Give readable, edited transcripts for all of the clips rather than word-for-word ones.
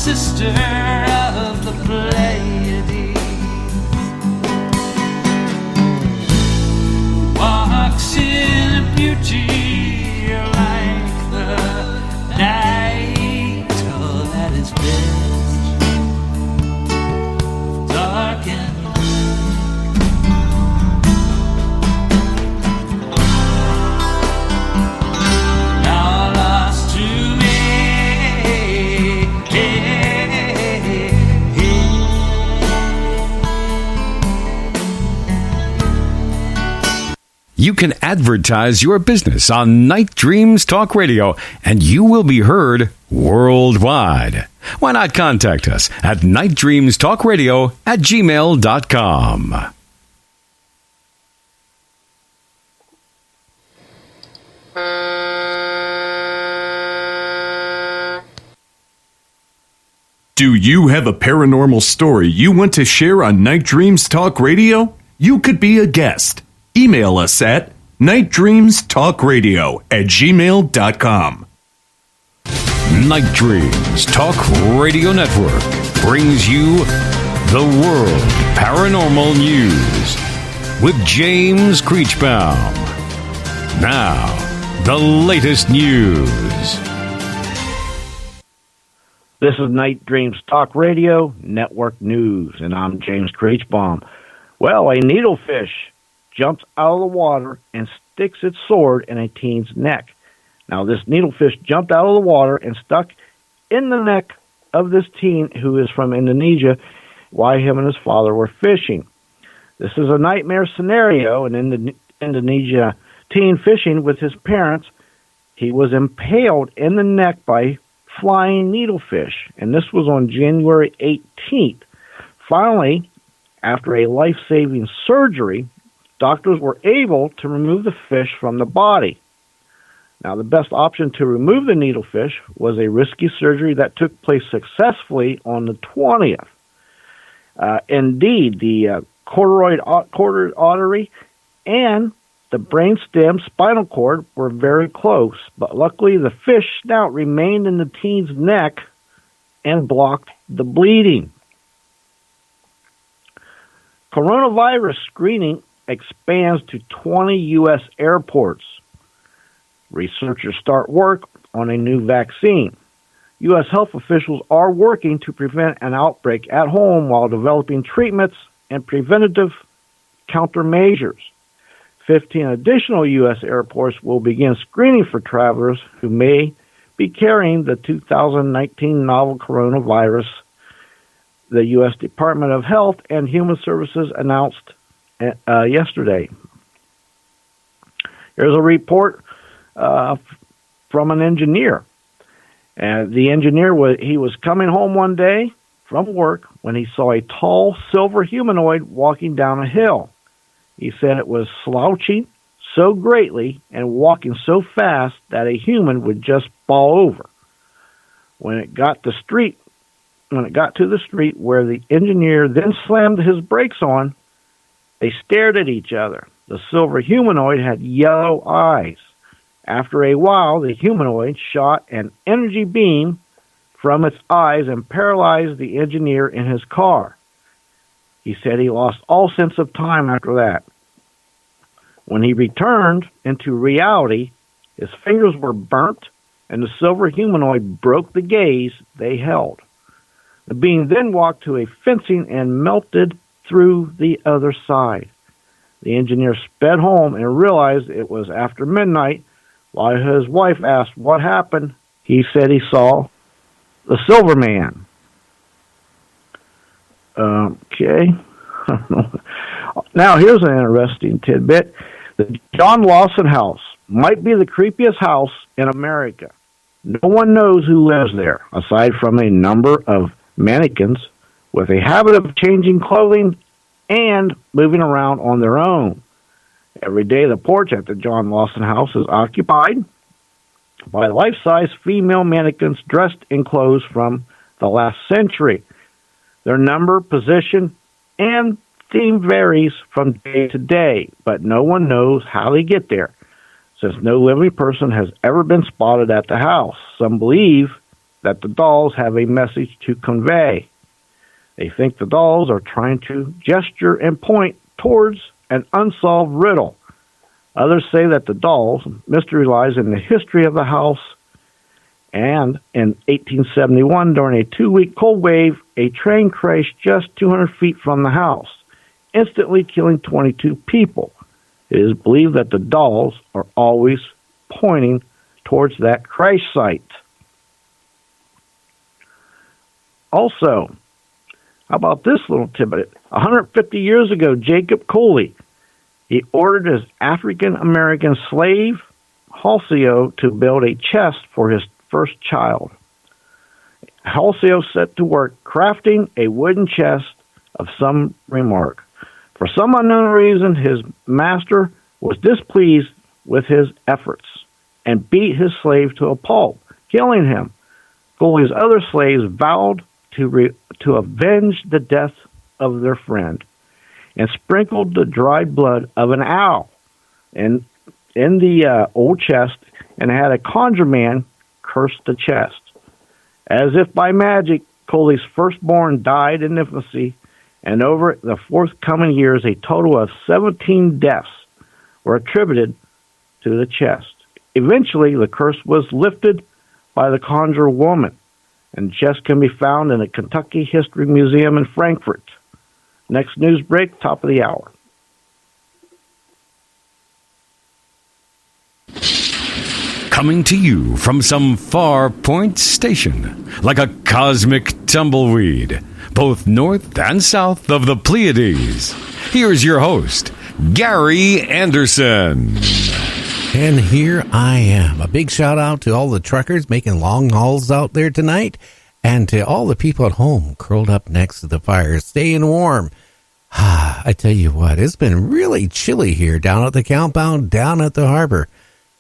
sister of the Pleiades. Walks in a beauty like the night, oh, that is best, dark and now lost to me. You can advertise your business on Night Dreams Talk Radio, and you will be heard worldwide. Why not contact us at nightdreamstalkradio@gmail.com. Do you have a paranormal story you want to share on Night Dreams Talk Radio? You could be a guest. Email us at nightdreamstalkradio@gmail.com. Night Dreams Talk Radio Network brings you the World Paranormal News with James Creechbaum. Now, the latest news. This is Night Dreams Talk Radio Network News, and I'm James Creechbaum. Well, a needlefish jumps out of the water and sticks its sword in a teen's neck. Now, this needlefish jumped out of the water and stuck in the neck of this teen who is from Indonesia while him and his father were fishing. This is a nightmare scenario. And in the Indonesia teen fishing with his parents, he was impaled in the neck by flying needlefish, and this was on January 18th. Finally, after a life-saving surgery, doctors were able to remove the fish from the body. Now, the best option to remove the needlefish was a risky surgery that took place successfully on the 20th. Indeed, the carotid artery and the brainstem spinal cord were very close, but luckily the fish snout remained in the teen's neck and blocked the bleeding. Coronavirus screening expands to 20 U.S. airports. Researchers start work on a new vaccine. U.S. health officials are working to prevent an outbreak at home while developing treatments and preventative countermeasures. 15 additional U.S. airports will begin screening for travelers who may be carrying the 2019 novel coronavirus, the U.S. Department of Health and Human Services announced yesterday. Here's a report from an engineer. The engineer was coming home one day from work when he saw a tall silver humanoid walking down a hill. He said it was slouching so greatly and walking so fast that a human would just fall over. When it got to the street where the engineer then slammed his brakes on, they stared at each other. The silver humanoid had yellow eyes. After a while, the humanoid shot an energy beam from its eyes and paralyzed the engineer in his car. He said he lost all sense of time after that. When he returned into reality, his fingers were burnt and the silver humanoid broke the gaze they held. The being then walked to a fencing and melted through the other side. The engineer sped home and realized it was after midnight. While his wife asked what happened, he said he saw the Silver Man. Okay. Now, here's an interesting tidbit. The John Lawson House might be the creepiest house in America. No one knows who lives there, aside from a number of mannequins with a habit of changing clothing and moving around on their own. Every day, the porch at the John Lawson House is occupied by life-size female mannequins dressed in clothes from the last century. Their number, position, and theme varies from day to day, but no one knows how they get there, since no living person has ever been spotted at the house. Some believe that the dolls have a message to convey. They think the dolls are trying to gesture and point towards an unsolved riddle. Others say that the dolls' mystery lies in the history of the house, and in 1871, during a 2-week cold wave, a train crashed just 200 feet from the house, instantly killing 22 people. It is believed that the dolls are always pointing towards that crash site. Also, how about this little tidbit? 150 years ago, Jacob Coley, he ordered his African-American slave, Halcyo, to build a chest for his first child. Halcyo set to work crafting a wooden chest of some remark. For some unknown reason, his master was displeased with his efforts and beat his slave to a pulp, killing him. Coley's other slaves vowed to avenge the death of their friend and sprinkled the dried blood of an owl in the old chest and had a conjure man curse the chest. As if by magic, Coley's firstborn died in infancy, and over the forthcoming years, a total of 17 deaths were attributed to the chest. Eventually, the curse was lifted by the conjure woman, and the chest can be found in the Kentucky History Museum in Frankfort. Next news break, top of the hour. Coming to you from some far point station, like a cosmic tumbleweed, both north and south of the Pleiades. Here's your host, Gary Anderson. And here I am. A big shout out to all the truckers making long hauls out there tonight, and to all the people at home curled up next to the fire, staying warm. I tell you what, it's been really chilly here down at the compound, down at the harbor.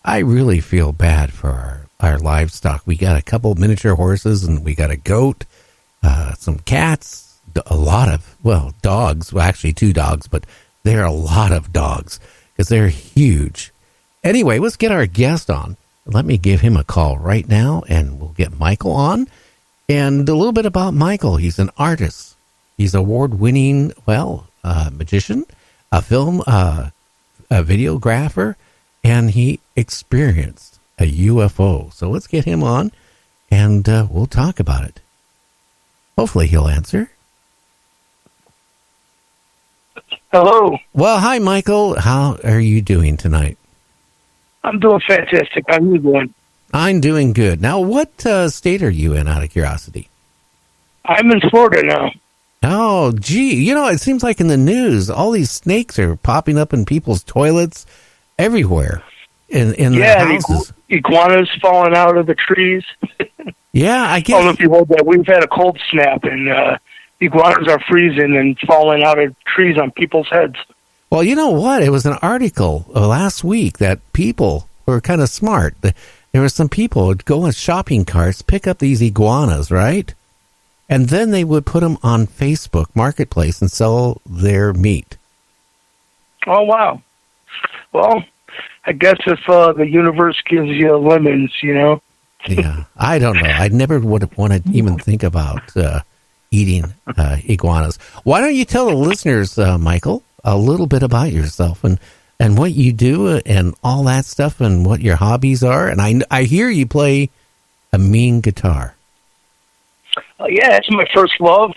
I really feel bad for our livestock. We got a couple miniature horses, and we got a goat, some cats, a lot of, dogs. Well, actually 2 dogs, but there are a lot of dogs because they're huge. Anyway, let's get our guest on. Let me give him a call right now, and we'll get Michael on. And a little bit about Michael. He's an artist. He's award-winning, magician, a film, a videographer, and he experienced a UFO. So let's get him on, and we'll talk about it. Hopefully he'll answer. Hello. Well, hi, Michael. How are you doing tonight? I'm doing fantastic. How are you doing? I'm doing good. Now, what state are you in, out of curiosity? I'm in Florida now. Oh, gee. It seems like in the news, all these snakes are popping up in people's toilets everywhere in the houses. Iguanas falling out of the trees. Yeah, I guess. I don't know if you heard that. We've had a cold snap, and iguanas are freezing and falling out of trees on people's heads. Well, you know what? It was an article last week that people were kind of smart. There were some people who would go in shopping carts, pick up these iguanas, right? And then they would put them on Facebook Marketplace and sell their meat. Oh, wow. Well, I guess if the universe gives you lemons, Yeah, I don't know. I never would want to even think about eating iguanas. Why don't you tell the listeners, Michael, a little bit about yourself and what you do and all that stuff and what your hobbies are? And I hear you play a mean guitar. Yeah, it's my first love.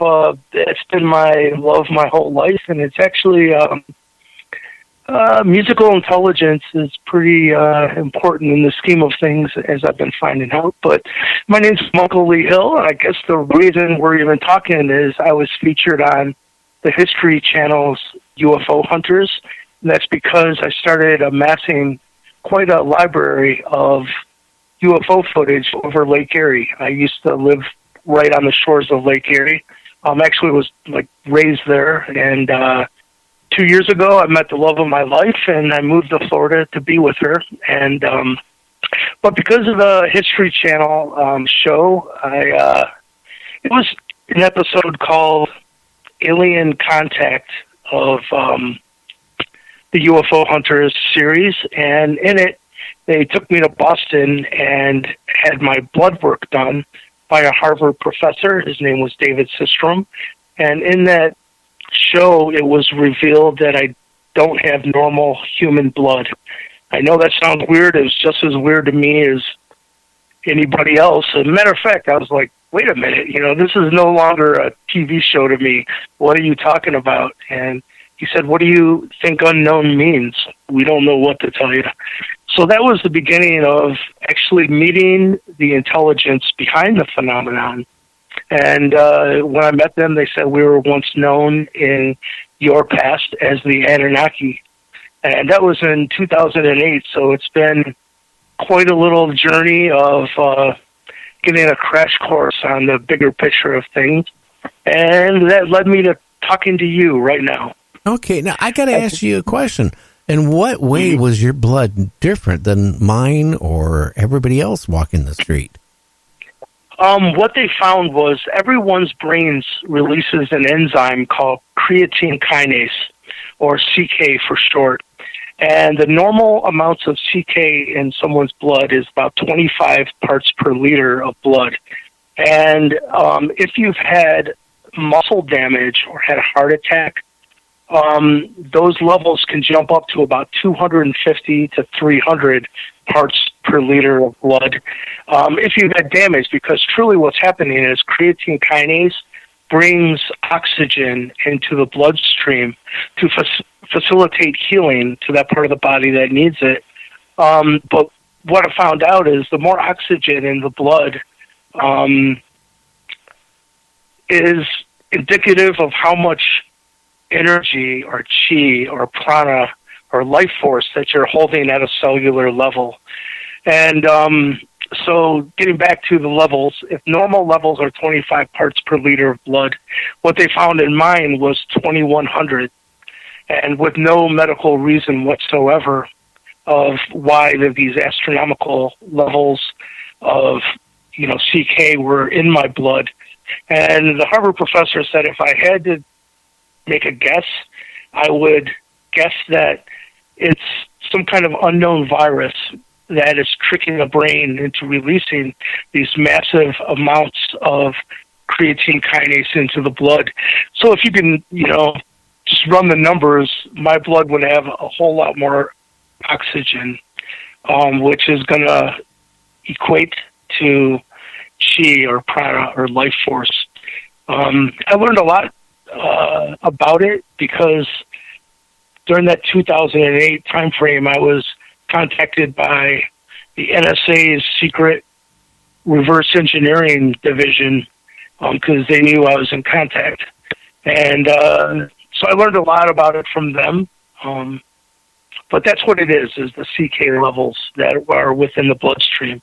It's been my love my whole life, and it's actually musical intelligence is pretty important in the scheme of things, as I've been finding out. But my name's Michael Lee Hill, and I guess the reason we're even talking is I was featured on the History Channel's UFO Hunters, and that's because I started amassing quite a library of UFO footage over Lake Erie. I used to live right on the shores of Lake Erie. Actually was raised there, and 2 years ago I met the love of my life, and I moved to Florida to be with her. And but because of the History Channel show, it was an episode called Alien Contact of the UFO Hunters series, and in it they took me to Boston and had my blood work done by a Harvard professor. His name was David Systrom. And in that show, it was revealed that I don't have normal human blood. I know that sounds weird. It was just as weird to me as anybody else. As a matter of fact, I was like, wait a minute, this is no longer a TV show to me. What are you talking about? And he said, what do you think unknown means? We don't know what to tell you. So that was the beginning of actually meeting the intelligence behind the phenomenon. And when I met them, they said we were once known in your past as the Anunnaki. And that was in 2008, so it's been quite a little journey of getting a crash course on the bigger picture of things. And that led me to talking to you right now. Okay, now I got to ask you a question. In what way was your blood different than mine or everybody else walking the street? What they found was everyone's brains releases an enzyme called creatine kinase, or CK for short. And the normal amounts of CK in someone's blood is about 25 parts per liter of blood. And if you've had muscle damage or had a heart attack, those levels can jump up to about 250 to 300 parts per liter of blood if you've had damage, because truly what's happening is creatine kinase brings oxygen into the bloodstream to facilitate healing to that part of the body that needs it. But what I found out is the more oxygen in the blood is indicative of how much energy or chi or prana or life force that you're holding at a cellular level. And so getting back to the levels, if normal levels are 25 parts per liter of blood, what they found in mine was 2,100, and with no medical reason whatsoever of why these astronomical levels of CK were in my blood. And the Harvard professor said if I had to make a guess, I would guess that it's some kind of unknown virus that is tricking the brain into releasing these massive amounts of creatine kinase into the blood. So if you can, just run the numbers, my blood would have a whole lot more oxygen, which is going to equate to chi or prana or life force. I learned a lot about it because during that 2008 time frame, I was contacted by the NSA's secret reverse engineering division because they knew I was in contact. And so I learned a lot about it from them. But that's what it is the CK levels that are within the bloodstream.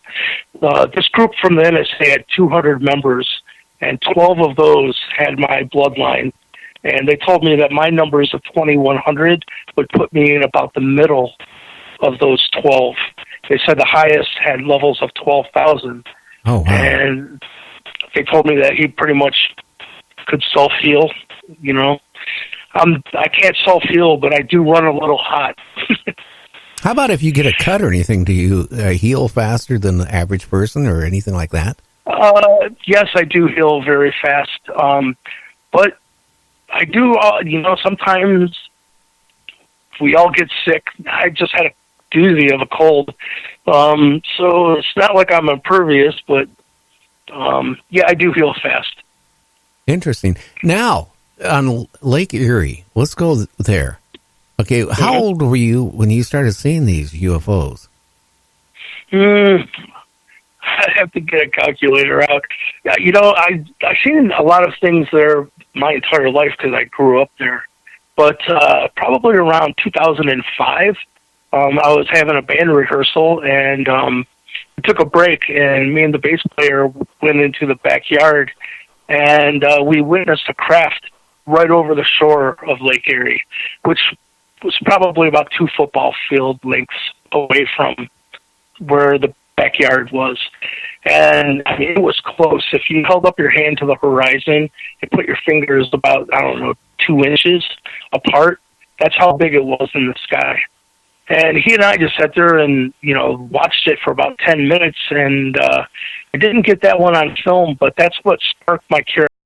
This group from the NSA had 200 members, and 12 of those had my bloodline. And they told me that my numbers of 2,100 would put me in about the middle of those 12. They said the highest had levels of 12,000. Oh, wow. And they told me that he pretty much could self-heal, I can't self-heal, but I do run a little hot. How about if you get a cut or anything? Do you heal faster than the average person or anything like that? Yes, I do heal very fast. But I do, sometimes we all get sick. I just had a doozy of a cold. So it's not like I'm impervious, but yeah, I do heal fast. Interesting. Now, on Lake Erie, let's go there. Okay, how old were you when you started seeing these UFOs? I have to get a calculator out. I've seen a lot of things there my entire life because I grew up there. But probably around 2005, I was having a band rehearsal, and we took a break, and me and the bass player went into the backyard, and we witnessed a craft right over the shore of Lake Erie, which was probably about 2 football field lengths away from where the backyard was. And I mean, it was close. If you held up your hand to the horizon and put your fingers about, 2 inches apart, that's how big it was in the sky. And he and I just sat there and, watched it for about 10 minutes. And I didn't get that one on film, but that's what sparked my curiosity